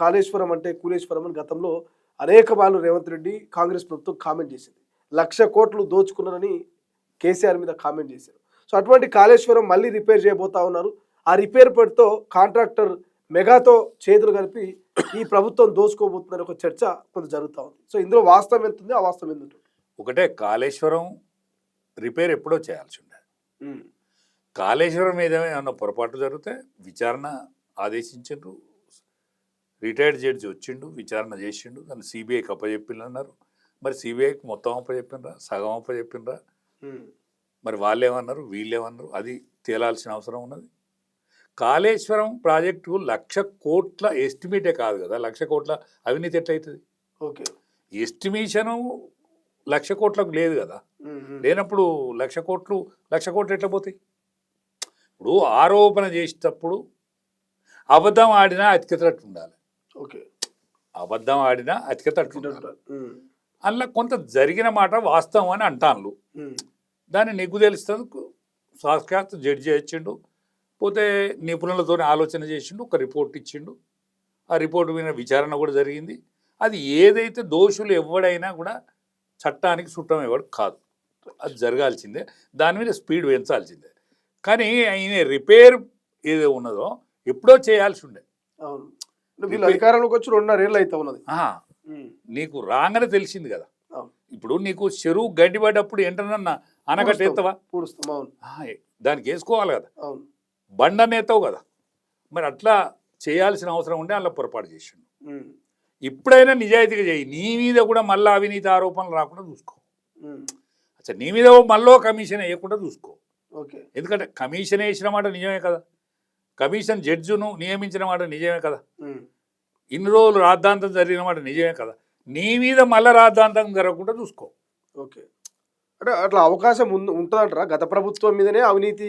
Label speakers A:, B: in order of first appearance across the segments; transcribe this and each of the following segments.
A: కాళేశ్వరం అంటే కూలేశ్వరం అని గతంలో అనేక మార్లు రేవంత్ రెడ్డి కాంగ్రెస్ ప్రభుత్వం కామెంట్ చేసింది. 1,00,000 కోట్లు దోచుకున్నారని కేసీఆర్ మీద కామెంట్ చేశారు. సో అటువంటి కాళేశ్వరం మళ్ళీ రిపేర్ చేయబోతా ఉన్నారు. ఆ రిపేర్ పేరుతో కాంట్రాక్టర్ మెగాతో చేతులు కలిపి ఈ ప్రభుత్వం దోచుకోబోతుందని ఒక చర్చ కొంత జరుగుతూ ఉంది. సో ఇందులో వాస్తవం ఎంత ఉంది, అవాస్తవం ఎంత ఉంటుంది?
B: ఒకటే, కాళేశ్వరం రిపేర్ ఎప్పుడో చేయాల్సి ఉండేది. కాళేశ్వరం మీద ఏమన్నా పొరపాటు జరిగితే విచారణ ఆదేశించిండ్రు, రిటైర్డ్ జడ్జి వచ్చిండు, విచారణ చేసిండు, దాన్ని సిబిఐకి అప్పచెప్పిండ్రు. మరి సిబిఐకి మొత్తం అప్పచెప్పినరా, సగం అప్పచెప్పినరా? మరి వాళ్ళేమన్నారు, వీళ్ళేమన్నారు? అది తేలాల్సిన అవసరం ఉన్నది. కాళేశ్వరం ప్రాజెక్టు 1,00,000 కోట్ల ఎస్టిమేటే కాదు కదా, 1,00,000 కోట్ల అవినీతి ఎట్లయితుంది?
A: ఓకే,
B: ఎస్టిమేషను 1,00,000 కోట్లకు లేదు కదా. లేనప్పుడు 1,00,000 కోట్లు ఎట్లా పోతాయి? ఇప్పుడు ఆరోపణ చేసేటప్పుడు అబద్ధం ఆడినా అతికితట్టు ఉండాలి.
A: ఓకే,
B: అబద్ధం ఆడినా అతికితట్టు ఉండాలి. అందులో కొంత జరిగిన మాట వాస్తవం అని అంటాను. దాన్ని నెగ్గు తెలుస్తుంది. సాక్షాత్ జడ్జి ఇచ్చిండు, పోతే నిపుణులతో ఆలోచన చేసిండు, ఒక రిపోర్ట్ ఇచ్చిండు. ఆ రిపోర్ట్ మీద విచారణ కూడా జరిగింది. అది ఏదైతే దోషులు ఎవడైనా కూడా చట్టానికి చుట్టం ఎవడు కాదు, అది జరగాల్సిందే. దాని మీద స్పీడ్ పెంచాల్సిందే. కానీ ఆయన రిపేర్ ఏదో ఉన్నదో ఎప్పుడో చేయాల్సి ఉండే.
A: అధికారంలోకి వచ్చి 2.5 ఏళ్ళు అయితే ఉన్నది.
B: నీకు రాగానే తెలిసింది కదా. ఇప్పుడు నీకు చెరువు గడ్డిపడ్డప్పుడు ఏంటన్నా అనగట్టేస్తావా? దానికి వేసుకోవాలి కదా, బండనేస్తావు కదా. మరి అట్లా చేయాల్సిన అవసరం ఉండే అలా పొరపాటు చేసిండు. ఇప్పుడైనా నిజాయితీగా చేయి. నీ మీద కూడా మళ్ళీ అవినీతి ఆరోపణలు రాకుండా చూసుకో. అచ్చా, నీ మీద మళ్ళీ కమిషన్ వేయకుండా చూసుకో. ఎందుకంటే కమిషన్ వేసిన మాట నిజమే కదా, కమిషన్ జడ్జిను నియమించిన మాట నిజమే కదా, ఇన్ని రోజులు రాద్ధాంతం జరిగిన మాట నిజమే కదా. నీ మీద మళ్ళీ రాద్ధాంతం జరగకుండా చూసుకో.
A: ఓకే, అంటే అట్లా అవకాశం ఉంటుందంటారా? గత ప్రభుత్వం మీదనే అవినీతి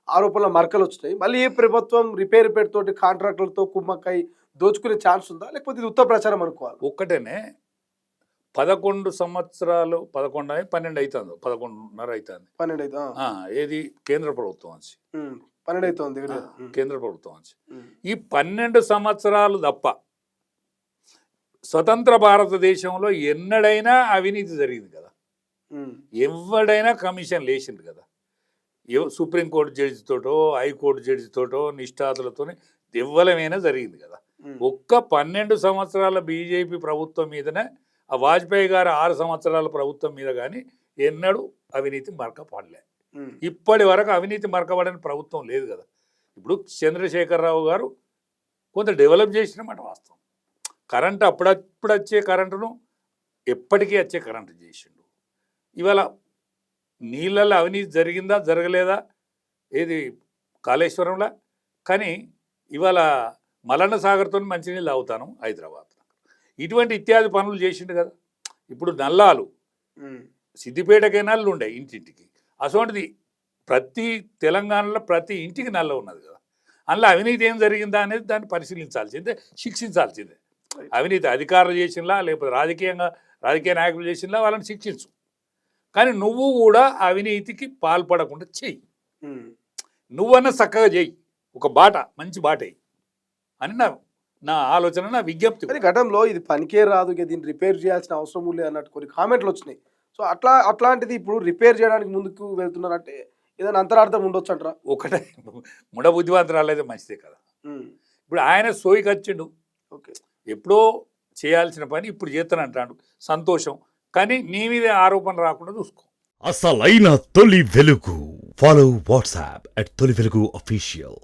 A: ఆరోపణల మరకలు వచ్చినాయి, మళ్ళీ ఈ ప్రభుత్వం రిపేర్ పేరుతోటి కాంట్రాక్టులతో కుమ్మక్కై దోచుకునే ఛాన్స్ ఉందా, లేకపోతే ఇది ఉత్తర ప్రచారం అనుకోవాలి?
B: ఒక్కటేనే 11 సంవత్సరాలు, 11 12 అవుతుంది, 11.5 అవుతుంది.
A: 12 అవుతుంది.
B: ఏది కేంద్ర ప్రభుత్వం అని
A: 12 అవుతుంది
B: కేంద్ర ప్రభుత్వం అని. ఈ 12 సంవత్సరాలు తప్ప స్వతంత్ర భారతదేశంలో ఎన్నడైనా అవినీతి జరిగింది కదా, ఎవడైనా కమిషన్ లేచింది కదా. సుప్రీంకోర్టు జడ్జితోటో, హైకోర్టు జడ్జితోటో, నిష్ఠాతులతో ఎవ్వలమైనా జరిగింది కదా. ఒక్క 12 సంవత్సరాల బీజేపీ ప్రభుత్వం మీదనే, ఆ వాజ్పేయి గారు 6 సంవత్సరాల ప్రభుత్వం మీద కానీ ఎన్నడూ అవినీతి మరకపడలే. ఇప్పటి వరకు అవినీతి మరకపడని ప్రభుత్వం లేదు కదా. ఇప్పుడు చంద్రశేఖరరావు గారు కొంత డెవలప్ చేసినమాట వాస్తవం. కరెంటు అప్పుడప్పుడు వచ్చే కరెంటును ఎప్పటికీ వచ్చే కరెంటు చేసిండు. ఇవాళ నీళ్ళల్లో అవినీతి జరిగిందా జరగలేదా ఏది కాళేశ్వరంలో, కానీ ఇవాళ మలన్న సాగర్తో మంచినీళ్ళు తాగుతాను హైదరాబాద్. ఇటువంటి ఇత్యాది పనులు చేసిండు కదా. ఇప్పుడు నల్లాలు సిద్దిపేట కెనాళ్ళు ఉండే ఇంటింటికి, అటువంటిది ప్రతి తెలంగాణలో ప్రతి ఇంటికి నల్ల ఉన్నది కదా. అందులో అవినీతి ఏం జరిగిందా అనేది దాన్ని పరిశీలించాల్సిందే, శిక్షించాల్సిందే. అవినీతి అధికారులు చేసినలా, లేకపోతే రాజకీయ నాయకులు చేసినలా వాళ్ళని శిక్షించు. కానీ నువ్వు కూడా అవినీతికి పాల్పడకుండా చెయ్యి. నువ్వన్నా చక్కగా చెయ్యి, ఒక బాట, మంచి బాట అని నా ఆలోచన, నా విజ్ఞప్తి.
A: గతంలో ఇది పనికే రాదు, దీన్ని రిపేర్ చేయాల్సిన అవసరం లేదు అన్నట్టు కొన్ని కామెంట్లు వచ్చినాయి. సో అట్లాంటిది ఇప్పుడు రిపేర్ చేయడానికి ముందుకు వెళ్తున్నారంటే ఏదైనా అంతరార్థం ఉండొచ్చు అంటారా?
B: ఒకటే, ముడ బుద్ధివంతరాలు అయితే మంచిదే కదా. ఇప్పుడు ఆయన సోయికి వచ్చిండు,
A: ఓకే,
B: ఎప్పుడో చేయాల్సిన పని ఇప్పుడు చేస్తానంటాడు, సంతోషం. కానీ నీ మీద ఆరోపణ రాకుండా చూసుకో.
C: అసలైన తొలి వెలుగు. ఫాలో వాట్సాప్ @తొలి వెలుగు అఫీషియల్.